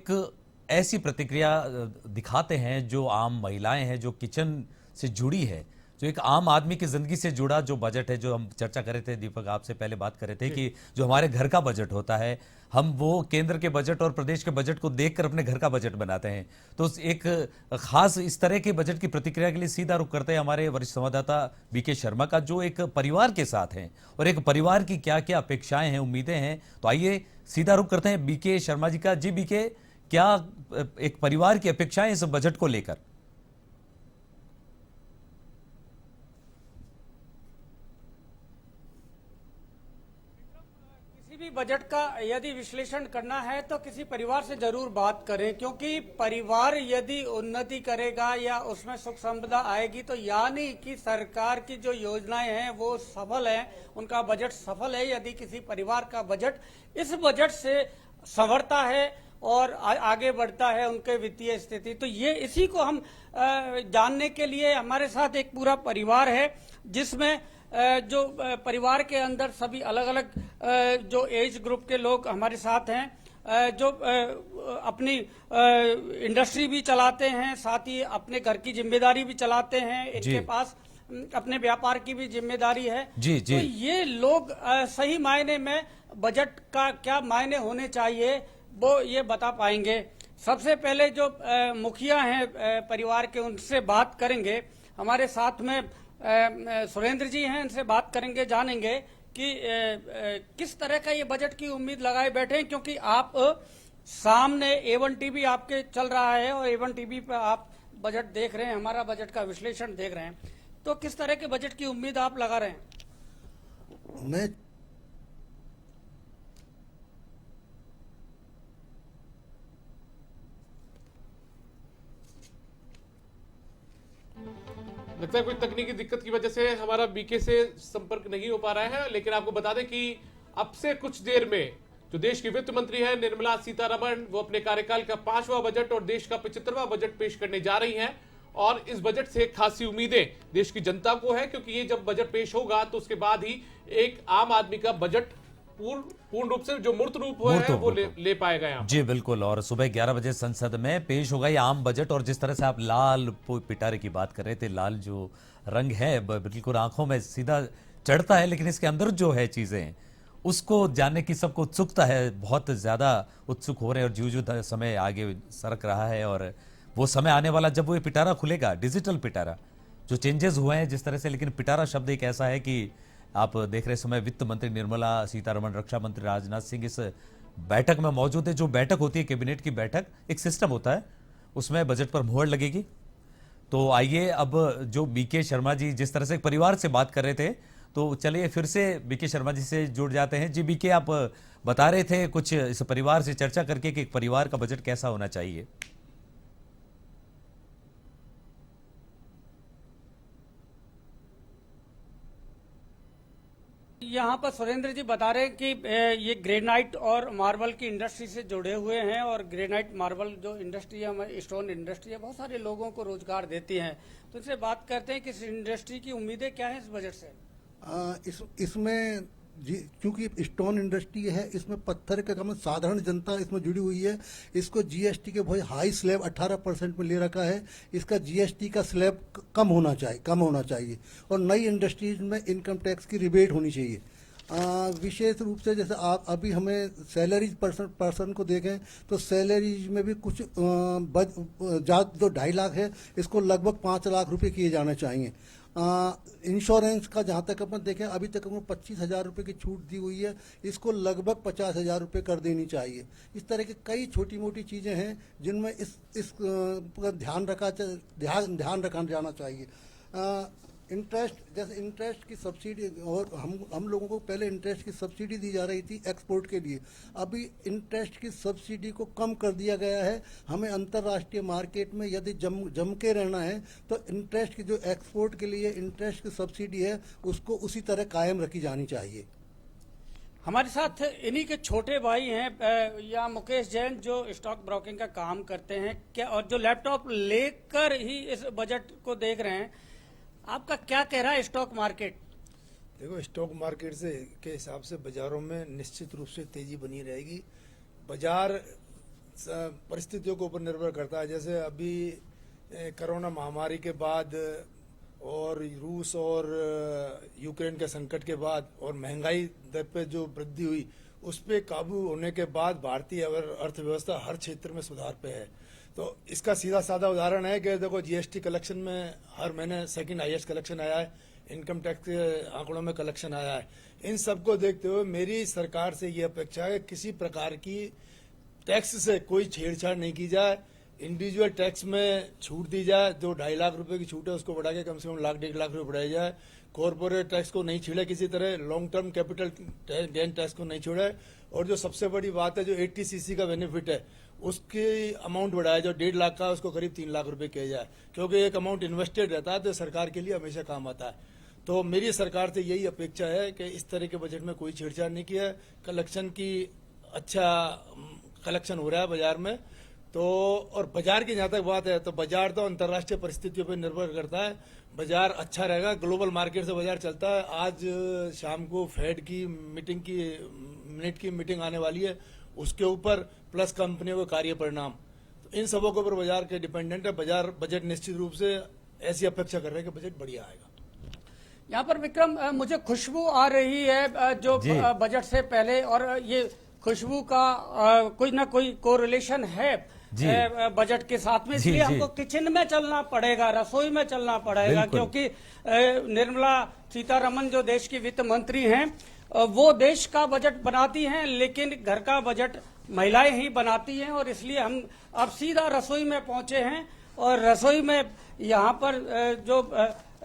एक ऐसी प्रतिक्रिया दिखाते हैं जो आम महिलाएं हैं, जो किचन से जुड़ी है, जो एक आम आदमी की जिंदगी से जुड़ा जो बजट है, जो हम चर्चा कर रहे थे, दीपक आपसे पहले बात कर रहे थे कि जो हमारे घर का बजट होता है, हम वो केंद्र के बजट और प्रदेश के बजट को देखकर अपने घर का बजट बनाते हैं। तो एक खास इस तरह के बजट की प्रतिक्रिया के लिए सीधा रुख करते हैं हमारे वरिष्ठ संवाददाता बीके शर्मा का, जो एक परिवार के साथ हैं और एक परिवार की क्या क्या अपेक्षाएं हैं, उम्मीदें हैं। तो आइए सीधा रुख करते हैं बीके शर्मा जी का। जी बीके, क्या एक परिवार की अपेक्षाएं इस बजट को लेकर? किसी भी बजट का यदि विश्लेषण करना है तो किसी परिवार से जरूर बात करें, क्योंकि परिवार यदि उन्नति करेगा या उसमें सुख समृद्धि आएगी तो यानी कि सरकार की जो योजनाएं हैं वो सफल हैं, उनका बजट सफल है। यदि किसी परिवार का बजट इस बजट से संवरता है और आगे बढ़ता है उनके वित्तीय स्थिति, तो ये इसी को हम जानने के लिए हमारे साथ एक पूरा परिवार है, जिसमें जो परिवार के अंदर सभी अलग अलग जो एज ग्रुप के लोग हमारे साथ हैं, जो अपनी इंडस्ट्री भी चलाते हैं, साथ ही अपने घर की जिम्मेदारी भी चलाते हैं, इनके पास अपने व्यापार की भी जिम्मेदारी है। जी जी। तो ये लोग सही मायने में बजट का क्या मायने होने चाहिए वो ये बता पाएंगे। सबसे पहले जो मुखिया हैं परिवार के, उनसे बात करेंगे। हमारे साथ में सुरेंद्र जी हैं, इनसे बात करेंगे, जानेंगे कि किस तरह का ये बजट की उम्मीद लगाए बैठे हैं, क्योंकि आप सामने A1 टीवी आपके चल रहा है और A1 टीवी पर आप बजट देख रहे हैं, हमारा बजट का विश्लेषण देख रहे हैं। तो किस तरह के बजट की उम्मीद आप लगा रहे हैं? मैं लगता है कोई तकनीकी दिक्कत की वजह से हमारा बीके से संपर्क नहीं हो पा रहा है, लेकिन आपको बता दें कि अब से कुछ देर में जो देश की वित्त मंत्री है निर्मला सीतारमण, वो अपने कार्यकाल का 5वां बजट और देश का 75वां बजट पेश करने जा रही हैं। और इस बजट से खासी उम्मीदें देश की जनता को है, क्योंकि ये जब बजट पेश होगा तो उसके बाद ही एक आम आदमी का बजट पूर्ण रूप से जो मूर्त रूप है वो ले पाएगा यहाँ। जी बिल्कुल। और सुबह 11 बजे संसद में पेश होगा ये आम बजट। और जिस तरह से आप लाल पिटारे की बात कर रहे थे, लाल जो रंग है बिल्कुल आंखों में सीधा चढ़ता है, लेकिन इसके अंदर जो है चीजें, उसको जानने की सबको उत्सुकता है, बहुत ज्यादा उत्सुक हो रहे हैं। और जो समय आगे सरक रहा है और वो समय आने वाला जब वो पिटारा खुलेगा, डिजिटल पिटारा, जो चेंजेस हुए हैं जिस तरह से। लेकिन पिटारा शब्द एक ऐसा है कि आप देख रहे समय वित्त मंत्री निर्मला सीतारमण, रक्षा मंत्री राजनाथ सिंह इस बैठक में मौजूद है। जो बैठक होती है कैबिनेट की बैठक, एक सिस्टम होता है, उसमें बजट पर मुहर लगेगी। तो आइए अब जो बीके शर्मा जी जिस तरह से परिवार से बात कर रहे थे, तो चलिए फिर से बीके शर्मा जी से जुड़ जाते हैं। जी बीके, आप बता रहे थे कुछ इस परिवार से चर्चा करके कि एक परिवार का बजट कैसा होना चाहिए। यहाँ पर सुरेंद्र जी बता रहे हैं कि ये ग्रेनाइट और मार्बल की इंडस्ट्री से जुड़े हुए हैं, और ग्रेनाइट मार्बल जो इंडस्ट्री है, हमारी स्टोन इंडस्ट्री है, बहुत सारे लोगों को रोजगार देती है। तो इनसे बात करते हैं कि इस इंडस्ट्री की उम्मीदें क्या हैं इस बजट से। इसमें क्योंकि स्टोन इंडस्ट्री है, इसमें पत्थर का काम, साधारण जनता इसमें जुड़ी हुई है। इसको जीएसटी के बहुत हाई स्लैब 18% में ले रखा है। इसका जीएसटी का स्लैब कम होना चाहिए और नई इंडस्ट्रीज में इनकम टैक्स की रिबेट होनी चाहिए। विशेष रूप से जैसे आप अभी हमें सैलरीज पर्सन को देखें तो सैलरीज में भी कुछ जो 2.5 लाख है, इसको लगभग 5 लाख रुपए किए जाने चाहिए। इंश्योरेंस का जहाँ तक अपन देखें, अभी तक हमको 25,000 रुपये की छूट दी हुई है, इसको लगभग 50,000 रुपये कर देनी चाहिए। इस तरह की कई छोटी मोटी चीज़ें हैं जिनमें इस ध्यान रखा जाना चाहिए। इंटरेस्ट, जैसे इंटरेस्ट की सब्सिडी, और हम लोगों को पहले इंटरेस्ट की सब्सिडी दी जा रही थी एक्सपोर्ट के लिए, अभी इंटरेस्ट की सब्सिडी को कम कर दिया गया है। हमें अंतर्राष्ट्रीय मार्केट में यदि जम के रहना है तो इंटरेस्ट की जो एक्सपोर्ट के लिए इंटरेस्ट की सब्सिडी है उसको उसी तरह कायम रखी जानी चाहिए। हमारे साथ इन्हीं के छोटे भाई हैं या मुकेश जैन, जो स्टॉक ब्रोकिंग का काम करते हैं क्या, और जो लैपटॉप लेकर ही इस बजट को देख रहे हैं। आपका क्या कह रहा है स्टॉक मार्केट? देखो, स्टॉक मार्केट के हिसाब से बाजारों में निश्चित रूप से तेजी बनी रहेगी। बाजार परिस्थितियों के ऊपर निर्भर करता है। जैसे अभी कोरोना महामारी के बाद और रूस और यूक्रेन के संकट के बाद और महंगाई दर पे जो वृद्धि हुई, उस पे काबू होने के बाद भारतीय अर्थव्यवस्था हर क्षेत्र में सुधार पे है। तो इसका सीधा साधा उदाहरण है कि देखो जीएसटी कलेक्शन में हर महीने सेकंड हाईएस्ट कलेक्शन आया है, इनकम टैक्स के आंकड़ों में कलेक्शन आया है। इन सबको देखते हुए मेरी सरकार से ये अपेक्षा है कि किसी प्रकार की टैक्स से कोई छेड़छाड़ नहीं की जाए, इंडिविजुअल टैक्स में छूट दी जाए। जो 2.5 लाख रुपए की छूट है उसको बढ़ा के कम से कम 1.5 लाख रुपए बढ़ाई जाए। कॉर्पोरेट टैक्स को नहीं छेड़े किसी तरह, long term capital gain tax को नहीं छोड़े, और जो सबसे बड़ी बात है जो 80cc का बेनिफिट है उसकी अमाउंट बढ़ाया, जो 1.5 लाख का उसको करीब 3 लाख रुपए किया जाए, क्योंकि एक अमाउंट इन्वेस्टेड रहता है तो सरकार के लिए हमेशा काम आता है। तो मेरी सरकार से यही अपेक्षा है कि इस तरह के बजट में कोई छेड़छाड़ नहीं किया है। कलेक्शन की अच्छा कलेक्शन हो रहा है बाजार में। तो और बाजार की जहां तक बात है तो बाजार तो अंतर्राष्ट्रीय परिस्थितियों पर निर्भर करता है। बाजार अच्छा रहेगा, ग्लोबल मार्केट से बाजार चलता है। आज शाम को फेड की मिनट की मीटिंग आने वाली है, उसके ऊपर प्लस कंपनियों के कार्य परिणाम, तो इन सबों के ऊपर बाजार के डिपेंडेंट है। बाजार बजट निश्चित रूप से ऐसी अपेक्षा कर रहे हैं कि बजट बढ़िया आएगा। यहाँ पर विक्रम, मुझे खुशबू आ रही है जो बजट से पहले, और ये खुशबू का कोई ना कोई कोरिलेशन है बजट के साथ में, इसलिए हमको किचन में चलना पड़ेगा, रसोई में चलना पड़ेगा, क्योंकि निर्मला सीतारमण जो देश की वित्त मंत्री हैं वो देश का बजट बनाती हैं, लेकिन घर का बजट महिलाएं ही बनाती हैं। और इसलिए हम अब सीधा रसोई में पहुंचे हैं, और रसोई में यहाँ पर जो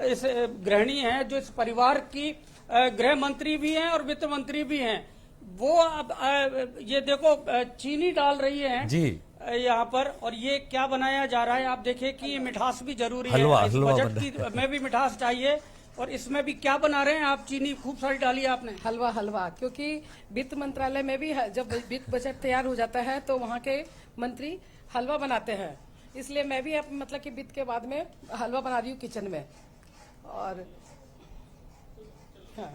इस गृहिणी हैं, जो इस परिवार की गृह मंत्री भी हैं और वित्त मंत्री भी हैं, वो अब ये देखो चीनी डाल रही हैं जी यहाँ पर, और ये क्या बनाया जा रहा है आप देखिए कि ये मिठास भी जरूरी है, इस बजट की में भी मिठास चाहिए। और इसमें भी क्या बना रहे हैं आप? चीनी खूब सारी डाली है आपने। हलवा, क्योंकि वित्त मंत्रालय में भी जब वित्त बजट तैयार हो जाता है तो वहाँ के मंत्री हलवा बनाते हैं, इसलिए मैं भी अब मतलब कि वित्त के बाद में हलवा बना रही हूँ किचन में। और हाँ,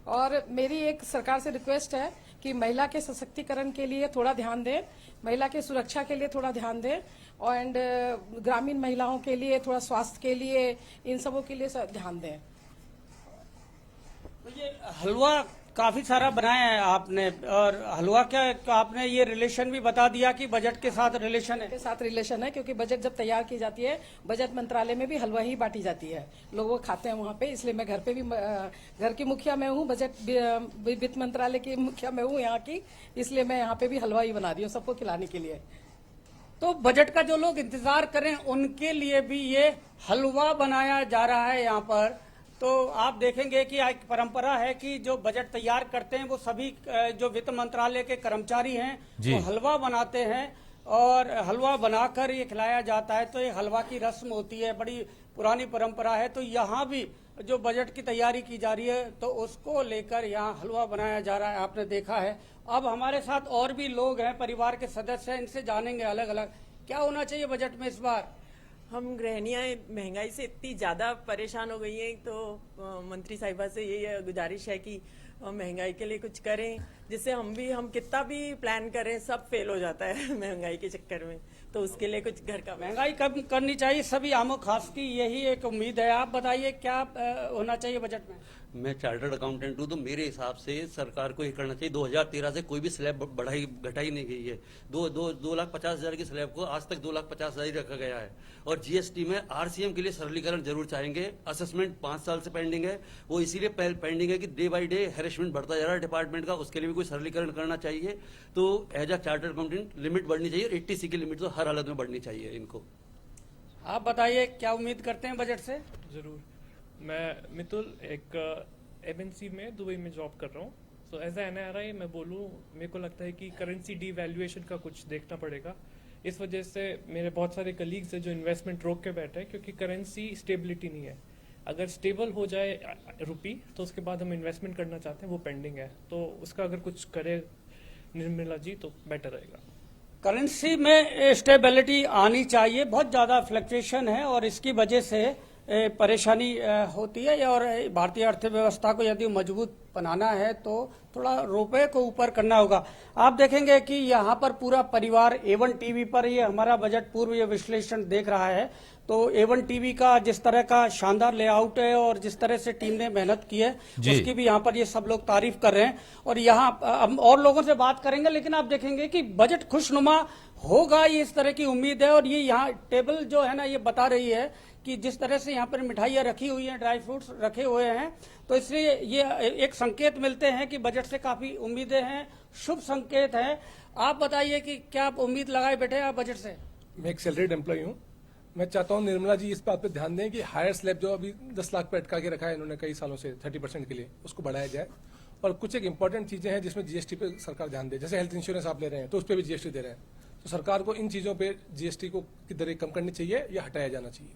और मेरी एक सरकार से रिक्वेस्ट है कि महिला के सशक्तिकरण के लिए थोड़ा ध्यान दें, महिला के सुरक्षा के लिए थोड़ा ध्यान दें, और ग्रामीण महिलाओं के लिए थोड़ा स्वास्थ्य के लिए, इन सबों के लिए ध्यान दें। तो ये हलवा काफी सारा बनाया है आपने, और हलवा क्या आपने ये रिलेशन भी बता दिया कि बजट के साथ रिलेशन है? के साथ रिलेशन है, क्योंकि बजट जब तैयार की जाती है बजट मंत्रालय में भी हलवा ही बांटी जाती है, लोग वो खाते हैं वहाँ पे। इसलिए मैं घर पे भी घर की मुखिया मैं हूँ, बजट वित्त मंत्रालय की मुखिया मैं हूँ यहाँ की, इसलिए मैं यहाँ पे भी हलवा ही बना रही हूँ सबको खिलाने के लिए। तो बजट का जो लोग इंतजार करें उनके लिए भी ये हलवा बनाया जा रहा है यहाँ पर। तो आप देखेंगे कि एक परंपरा है कि जो बजट तैयार करते हैं वो सभी जो वित्त मंत्रालय के कर्मचारी हैं वो हलवा बनाते हैं, और हलवा बनाकर ये खिलाया जाता है। तो ये हलवा की रस्म होती है, बड़ी पुरानी परंपरा है। तो यहाँ भी जो बजट की तैयारी की जा रही है तो उसको लेकर यहाँ हलवा बनाया जा रहा है, आपने देखा है। अब हमारे साथ और भी लोग हैं, परिवार के सदस्य हैं, इनसे जानेंगे अलग अलग क्या होना चाहिए बजट में इस बार। हम गृहिणियाँ महंगाई से इतनी ज़्यादा परेशान हो गई हैं, तो मंत्री साहिबा से यही गुजारिश है कि महंगाई के लिए कुछ करें, जिससे हम कितना भी प्लान करें सब फेल हो जाता है महंगाई के चक्कर में। तो उसके लिए कुछ घर का महंगाई कम करनी चाहिए, सभी आमो खास की यही एक उम्मीद है। आप बताइए क्या होना चाहिए बजट में? मैं चार्टर्ड अकाउंटेंट हूँ, तो मेरे हिसाब से सरकार को ये करना चाहिए। 2013 से कोई भी स्लैब घटाई नहीं गई है। 2,50,000 की स्लैब को आज तक 2,50,000 रखा गया है। और जीएसटी में आरसीएम के लिए सरलीकरण जरूर चाहेंगे। असेसमेंट 5 साल से पेंडिंग है, वो इसीलिए पेंडिंग है कि डे बाई डे हैरेसमेंट बढ़ता जा रहा है डिपार्टमेंट का, उसके लिए भी कोई सरलीकरण करना चाहिए। तो as a chartered accountant limit बढ़नी चाहिए, 80C की लिमिट तो हर हालत में बढ़नी चाहिए इनको। आप बताइए क्या उम्मीद करते हैं बजट से? जरूर, मैं मितुल एक एमएनसी में दुबई में जॉब कर रहा हूँ। सो एज ए एनआरआई मैं बोलूँ, मेरे को लगता है कि करेंसी डीवैल्यूएशन का कुछ देखना पड़ेगा। इस वजह से मेरे बहुत सारे कलीग्स हैं जो इन्वेस्टमेंट रोक के बैठे हैं, क्योंकि करेंसी स्टेबिलिटी नहीं है। अगर स्टेबल हो जाए रुपी तो उसके बाद हम इन्वेस्टमेंट करना चाहते हैं, वो पेंडिंग है। तो उसका अगर कुछ करे निर्मला जी तो बेटर रहेगा। करेंसी में स्टेबिलिटी आनी चाहिए, बहुत ज़्यादा फ्लक्चुएशन है और इसकी वजह से परेशानी होती है। और भारतीय अर्थव्यवस्था को यदि मजबूत बनाना है तो थोड़ा रुपए को ऊपर करना होगा। आप देखेंगे कि यहाँ पर पूरा परिवार A1 टीवी पर ये हमारा बजट पूर्व ये विश्लेषण देख रहा है। तो A1 टीवी का जिस तरह का शानदार लेआउट है और जिस तरह से टीम ने मेहनत की है उसकी भी यहाँ पर ये सब लोग तारीफ कर रहे हैं। और यहाँ हम और लोगों से बात करेंगे, लेकिन आप देखेंगे कि बजट खुशनुमा होगा, ये इस तरह की उम्मीद है। और ये यहाँ टेबल जो है ना ये बता रही है कि जिस तरह से यहाँ पर मिठाइयाँ रखी हुई हैं, ड्राई फ्रूट्स रखे हुए हैं, तो इसलिए ये एक संकेत मिलते हैं कि बजट से काफी उम्मीदें हैं, शुभ संकेत है। आप बताइए कि क्या आप उम्मीद लगाए बैठे आप बजट से? मैं एक सैलरीड एम्प्लॉय हूँ। मैं चाहता हूँ निर्मला जी इस बात पे ध्यान दें कि हायर स्लैब जो अभी 10 लाख पे अटका के रखा है इन्होंने कई सालों से 30% के लिए, उसको बढ़ाया जाए। और कुछ एक इंपॉर्टेंट चीजें हैं जिसमें जीएसटी पे सरकार ध्यान दे, जैसे हेल्थ इंश्योरेंस आप ले रहे हैं तो उस पर भी जीएसटी दे रहे हैं, तो सरकार को इन चीजों पे जीएसटी को की दरें कम करनी चाहिए या हटाया जाना चाहिए।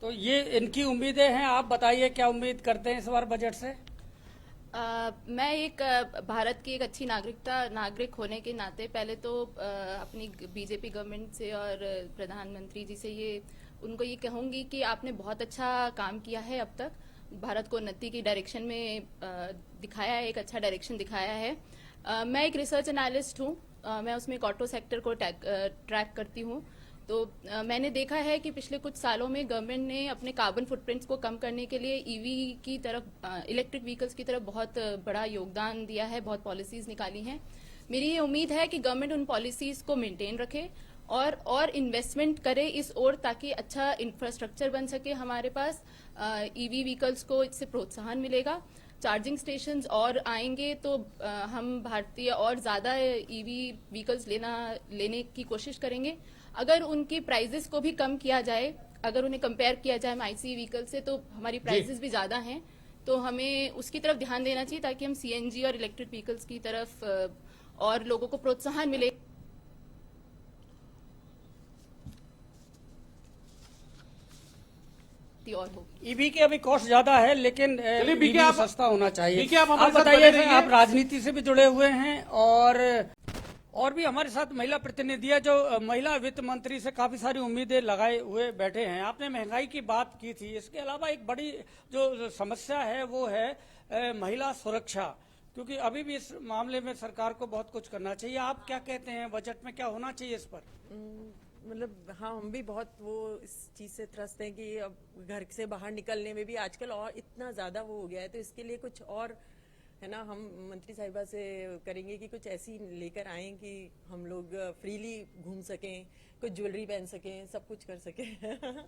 तो ये इनकी उम्मीदें हैं। आप बताइए क्या उम्मीद करते हैं इस बार बजट से? मैं एक भारत की एक अच्छी नागरिक होने के नाते पहले तो अपनी बीजेपी गवर्नमेंट से और प्रधानमंत्री जी से उनको ये कहूंगी कि आपने बहुत अच्छा काम किया है, अब तक भारत को उन्नति की डायरेक्शन में दिखाया है, एक अच्छा डायरेक्शन दिखाया है। मैं एक रिसर्च एनालिस्ट हूँ, मैं उसमें एक ऑटो सेक्टर को ट्रैक करती हूँ। तो मैंने देखा है कि पिछले कुछ सालों में गवर्नमेंट ने अपने कार्बन फुटप्रिंट्स को कम करने के लिए ईवी की तरफ, इलेक्ट्रिक व्हीकल्स की तरफ बहुत बड़ा योगदान दिया है, बहुत पॉलिसीज निकाली हैं। मेरी ये उम्मीद है कि गवर्नमेंट उन पॉलिसीज को मेंटेन रखे और इन्वेस्टमेंट करे इस ओर, ताकि अच्छा इंफ्रास्ट्रक्चर बन सके हमारे पास। ईवी व्हीकल्स को इससे प्रोत्साहन मिलेगा, चार्जिंग स्टेशंस और आएंगे तो हम भारतीय और ज्यादा ईवी व्हीकल्स लेने की कोशिश करेंगे। अगर उनकी प्राइजेस को भी कम किया जाए, अगर उन्हें कंपेयर किया जाए आईसी व्हीकल से, तो हमारी प्राइजेस भी ज्यादा हैं, तो हमें उसकी तरफ ध्यान देना चाहिए ताकि हम सीएनजी और इलेक्ट्रिक व्हीकल्स की तरफ और लोगों को प्रोत्साहन मिले। और हो ईवी के अभी कॉस्ट ज्यादा है, लेकिन ईवी सस्ता होना चाहिए। आप बताइए, आप राजनीति से भी जुड़े हुए हैं और भी हमारे साथ महिला प्रतिनिधि है जो महिला वित्त मंत्री से काफी सारी उम्मीदें लगाए हुए बैठे हैं। आपने महंगाई की बात की थी, इसके अलावा एक बड़ी जो समस्या है वो है महिला सुरक्षा, क्योंकि अभी भी इस मामले में सरकार को बहुत कुछ करना चाहिए। आप क्या कहते हैं, बजट में क्या होना चाहिए इस पर? मतलब हाँ, हम भी बहुत वो इस चीज से त्रस्त हैं कि अब घर से बाहर निकलने में भी आजकल और इतना ज्यादा वो हो गया है, तो इसके लिए कुछ और है ना, हम मंत्री साहिबा से करेंगे कि कुछ ऐसी लेकर आएं कि हम लोग फ्रीली घूम सकें, कुछ ज्वेलरी पहन सकें, सब कुछ कर सकें।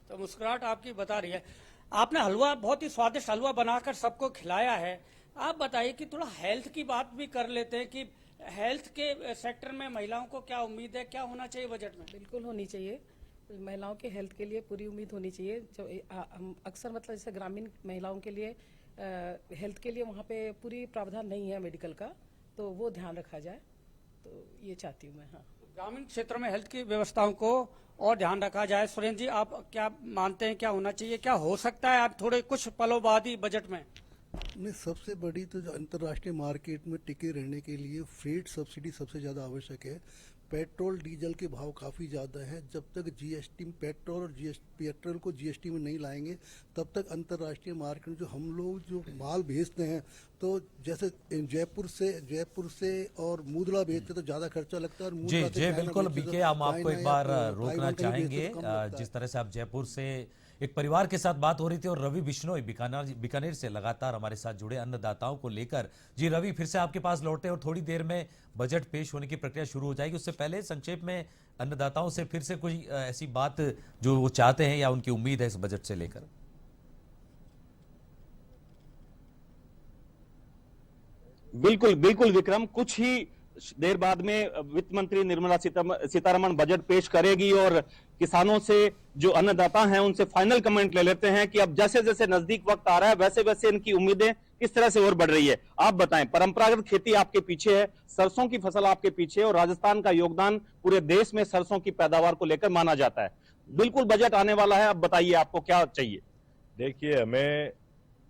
तो मुस्कुराहट आपकी बता रही है। आपने हलवा, बहुत ही स्वादिष्ट हलवा बनाकर सबको खिलाया है। आप बताइए कि थोड़ा हेल्थ की बात भी कर लेते हैं कि हेल्थ के सेक्टर में महिलाओं को क्या उम्मीद है, क्या होना चाहिए बजट में? बिल्कुल होनी चाहिए, महिलाओं के हेल्थ के लिए पूरी उम्मीद होनी चाहिए। जो अक्सर मतलब जैसे ग्रामीण महिलाओं के लिए हेल्थ के लिए वहाँ पे पूरी प्रावधान नहीं है मेडिकल का, तो वो ध्यान रखा जाए, तो ये चाहती हूँ मैं। हाँ, ग्रामीण क्षेत्र में हेल्थ की व्यवस्थाओं को और ध्यान रखा जाए। सुरेंद्र जी, आप क्या मानते हैं, क्या होना चाहिए, क्या हो सकता है आप थोड़े कुछ पलों बाद ही बजट में? नहीं, सबसे बड़ी तो जो अंतर्राष्ट्रीय मार्केट में टिके रहने के लिए फ्रेट सब्सिडी सबसे ज़्यादा आवश्यक है। पेट्रोल डीजल के भाव काफ़ी ज़्यादा हैं। जब तक जीएसटी पेट्रोल और पेट्रोल को जीएसटी में नहीं लाएंगे तब तक अंतर्राष्ट्रीय मार्केट में जो हम लोग जो माल भेजते हैं, तो जैसे जयपुर से और मूदला भेजते तो ज़्यादा खर्चा लगता है। जी जी बिल्कुल बीके, हम आपको एक बार रोकना चाहेंगे। जिस तरह से आप जयपुर से एक परिवार के साथ बात हो रही थी और रवि बिश्नोई बीकानेर से लगातार हमारे साथ जुड़े अन्नदाताओं को लेकर। जी रवि, फिर से आपके पास लौटते हैं और थोड़ी देर में बजट पेश होने की प्रक्रिया शुरू हो जाएगी। उससे पहले संक्षेप में अन्नदाताओं से फिर से कोई ऐसी बात जो वो चाहते हैं या उनकी उम्मीद है इस बजट से लेकर। बिल्कुल बिल्कुल विक्रम, कुछ ही देर बाद में वित्त मंत्री निर्मला सीतारमण बजट पेश करेगी और किसानों से जो अन्नदाता हैं उनसे फाइनल कमेंट ले लेते हैं कि अब जैसे जैसे नजदीक वक्त आ रहा है वैसे वैसे इनकी उम्मीदें किस तरह से और बढ़ रही है। आप बताएं, परंपरागत खेती आपके पीछे है, सरसों की फसल आपके पीछे है और राजस्थान का योगदान पूरे देश में सरसों की पैदावार को लेकर माना जाता है। बिल्कुल बजट आने वाला है, अब बताइए आपको क्या चाहिए। देखिए, हमें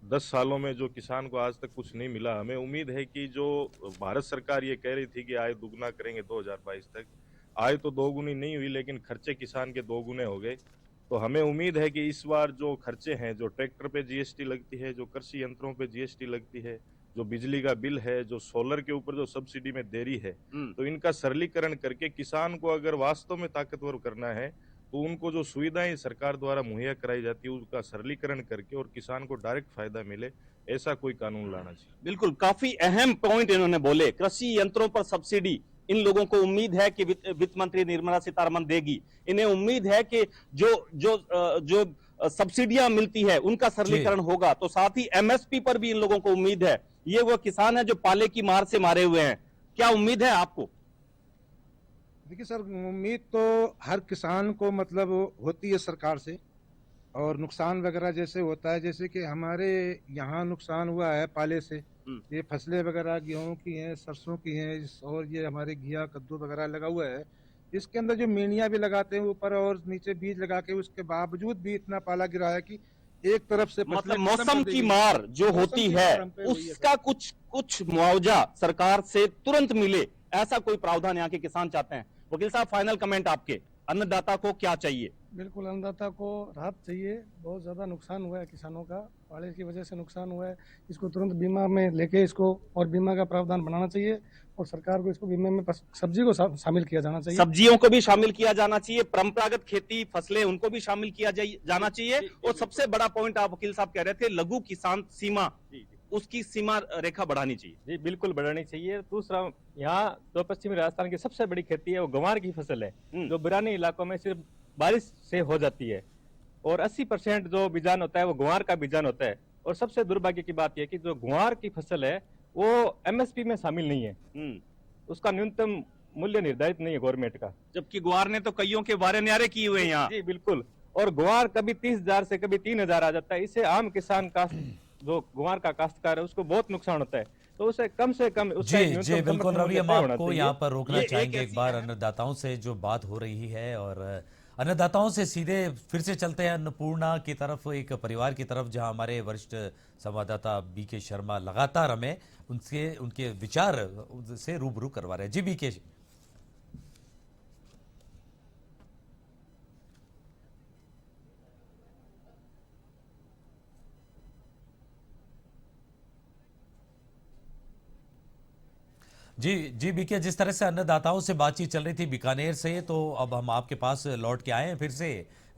10 सालों में जो किसान को आज तक कुछ नहीं मिला, हमें उम्मीद है कि जो भारत सरकार ये कह रही थी कि आय दुगना करेंगे 2022 तक, आय तो दोगुनी नहीं हुई लेकिन खर्चे किसान के 2 गुने हो गए। तो हमें उम्मीद है कि इस बार जो खर्चे हैं, जो ट्रैक्टर पे जीएसटी लगती है, जो कृषि यंत्रों पे जीएसटी लगती है, जो बिजली का बिल है, जो सोलर के ऊपर जो सब्सिडी में देरी है, तो इनका सरलीकरण करके किसान को अगर वास्तव में ताकतवर करना है तो उनको जो सुविधाएं सरकार द्वारा मुहैया कराई जाती है उसका सरलीकरण करके और किसान को डायरेक्ट फायदा मिले, ऐसा कोई कानून लाना चाहिए। बिल्कुल, काफी अहम पॉइंट इन्होंने बोले। कृषि यंत्रों पर सब्सिडी, इन लोगों को उम्मीद है कि वित्त मंत्री निर्मला सीतारमण देगी। इन्हें उम्मीद है कि जो सब्सिडियां मिलती है उनका सरलीकरण होगा। तो साथ ही एमएसपी पर भी इन लोगों को उम्मीद है। ये वो किसान है जो पाले की मार से मारे हुए हैं। क्या उम्मीद है आपको? देखिए सर, उम्मीद तो हर किसान को मतलब होती है सरकार से, और नुकसान वगैरह जैसे होता है, जैसे कि हमारे यहाँ नुकसान हुआ है पाले से। ये फसलें वगैरह गेहूं की हैं, सरसों की हैं, और ये हमारे घिया कद्दू वगैरह लगा हुआ है। इसके अंदर जो मीनिया भी लगाते हैं ऊपर और नीचे बीज लगा के, उसके बावजूद भी इतना पाला गिरा है कि एक तरफ से मतलब मौसम की मार जो होती है उसका कुछ मुआवजा सरकार से तुरंत मिले, ऐसा कोई प्रावधान यहाँ के किसान चाहते हैं। वकील साहब, फाइनल कमेंट आपके। अन्नदाता को क्या चाहिए? बिल्कुल, अन्नदाता को राहत चाहिए। बहुत ज़्यादा नुकसान हुआ है किसानों का, पाले की वजह से नुकसान हुआ है। इसको तुरंत बीमा में लेके इसको और बीमा का प्रावधान बनाना चाहिए, और सरकार को इसको बीमा में सब्जी को शामिल किया जाना चाहिए। सब्जियों को भी शामिल किया जाना चाहिए, परंपरागत खेती फसलें उनको भी शामिल किया जाना चाहिए। और सबसे बड़ा पॉइंट आप वकील साहब कह रहे थे, लघु किसान सीमा, उसकी सीमा रेखा बढ़ानी चाहिए। जी बिल्कुल बढ़ानी चाहिए। दूसरा, यहाँ जो पश्चिमी राजस्थान की सबसे बड़ी खेती है वो ग्वार की फसल है, जो बिरानी इलाकों में सिर्फ बारिश से हो जाती है, और 80% जो बीजान होता है वो ग्वार का बीजान होता है। और सबसे दुर्भाग्य की बात यह कि जो ग्वार की फसल है वो एमएसपी में शामिल नहीं है, उसका न्यूनतम मूल्य निर्धारित नहीं है गवर्नमेंट का, जबकि ग्वार ने तो कईयों के बारे न्यारे किए हुए हैं यहाँ। जी बिल्कुल, और ग्वार कभी 30,000 से कभी 3,000 आ जाता है। इससे आम किसान का जो ग्वार का काश्तकार है उसको बहुत नुकसान होता है। तो उसे कम से कम जी बिल्कुल रवि, हम आपको यहाँ पर रोकना चाहेंगे एक बार। अन्नदाताओं से जो बात हो रही है, और अन्नदाताओं से सीधे फिर से चलते हैं अन्नपूर्णा की तरफ, एक परिवार की तरफ, जहां हमारे वरिष्ठ संवाददाता बीके शर्मा लगातार हमें उनके विचार से रूबरू करवा रहे हैं। जी बीके। जी बीके, जिस तरह से अन्नदाताओं से बातचीत चल रही थी बीकानेर से, तो अब हम आपके पास लौट के आए हैं फिर से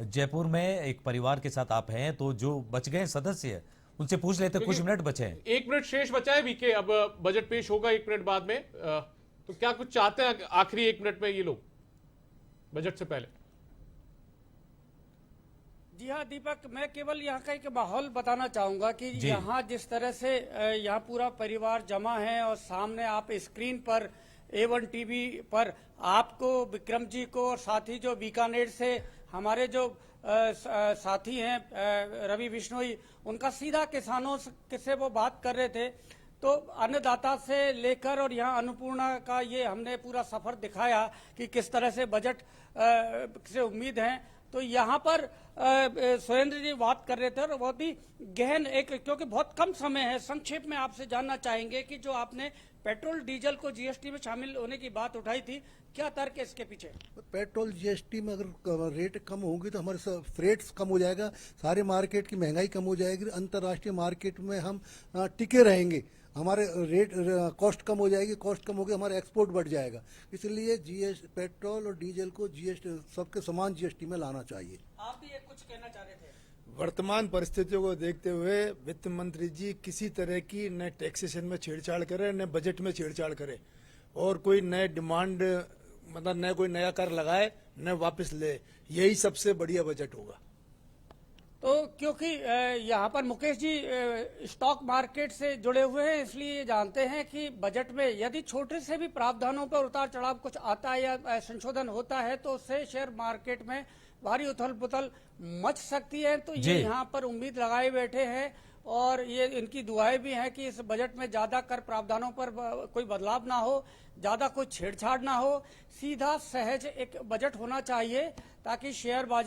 जयपुर में। एक परिवार के साथ आप हैं, तो जो बच गए सदस्य उनसे पूछ लेते, कुछ मिनट बचे हैं। 1 मिनट शेष बचा है बीके, अब बजट पेश होगा 1 मिनट बाद में, तो क्या कुछ चाहते हैं आखिरी 1 मिनट में ये लोग बजट से पहले? जी हाँ दीपक, मैं केवल यहाँ का एक माहौल बताना चाहूंगा कि यहाँ जिस तरह से यहाँ पूरा परिवार जमा है, और सामने आप स्क्रीन पर A1 टीवी पर आपको विक्रम जी को, और साथ ही जो बीकानेर से हमारे जो साथी हैं रवि बिश्नोई, उनका सीधा किसानों से वो बात कर रहे थे। तो अन्नदाता से लेकर और यहाँ अन्नपूर्णा का ये हमने पूरा सफर दिखाया कि किस तरह से बजट से उम्मीद है। तो यहाँ पर सुरेंद्र जी बात कर रहे थे, और बहुत ही गहन क्योंकि बहुत कम समय है, संक्षेप में आपसे जानना चाहेंगे कि जो आपने पेट्रोल डीजल को जीएसटी में शामिल होने की बात उठाई थी, क्या तर्क है इसके पीछे? पेट्रोल जीएसटी में अगर रेट कम होंगी तो हमारे फ्रेट्स कम हो जाएगा, सारे मार्केट की महंगाई कम हो जाएगी, अंतर्राष्ट्रीय मार्केट में हम टिके रहेंगे, हमारे रेट कॉस्ट कम हो जाएगी, कॉस्ट कम होगी, हमारा एक्सपोर्ट बढ़ जाएगा। इसलिए पेट्रोल और डीजल को जीएसटी सबके समान जीएसटी में लाना चाहिए। आप भी कुछ कहना चाह रहे थे? वर्तमान परिस्थितियों को देखते हुए वित्त मंत्री जी किसी तरह की न टैक्सेशन में छेड़छाड़ करे, न बजट में छेड़छाड़ करे, और कोई नए डिमांड मतलब न कोई नया कर लगाए न वापस ले, यही सबसे बढ़िया बजट होगा। तो क्योंकि यहाँ पर मुकेश जी स्टॉक मार्केट से जुड़े हुए हैं, इसलिए ये जानते हैं कि बजट में यदि छोटे से भी प्रावधानों पर उतार चढ़ाव कुछ आता है या संशोधन होता है, तो उससे शेयर मार्केट में भारी उथल पुथल मच सकती है। तो ये यहाँ पर उम्मीद लगाए बैठे हैं, और ये इनकी दुआएं भी हैं कि इस बजट में ज्यादा कर प्रावधानों पर कोई बदलाव ना हो, ज्यादा कोई छेड़छाड़ ना हो, सीधा सहज एक बजट होना चाहिए, ताकि शेयर बाजार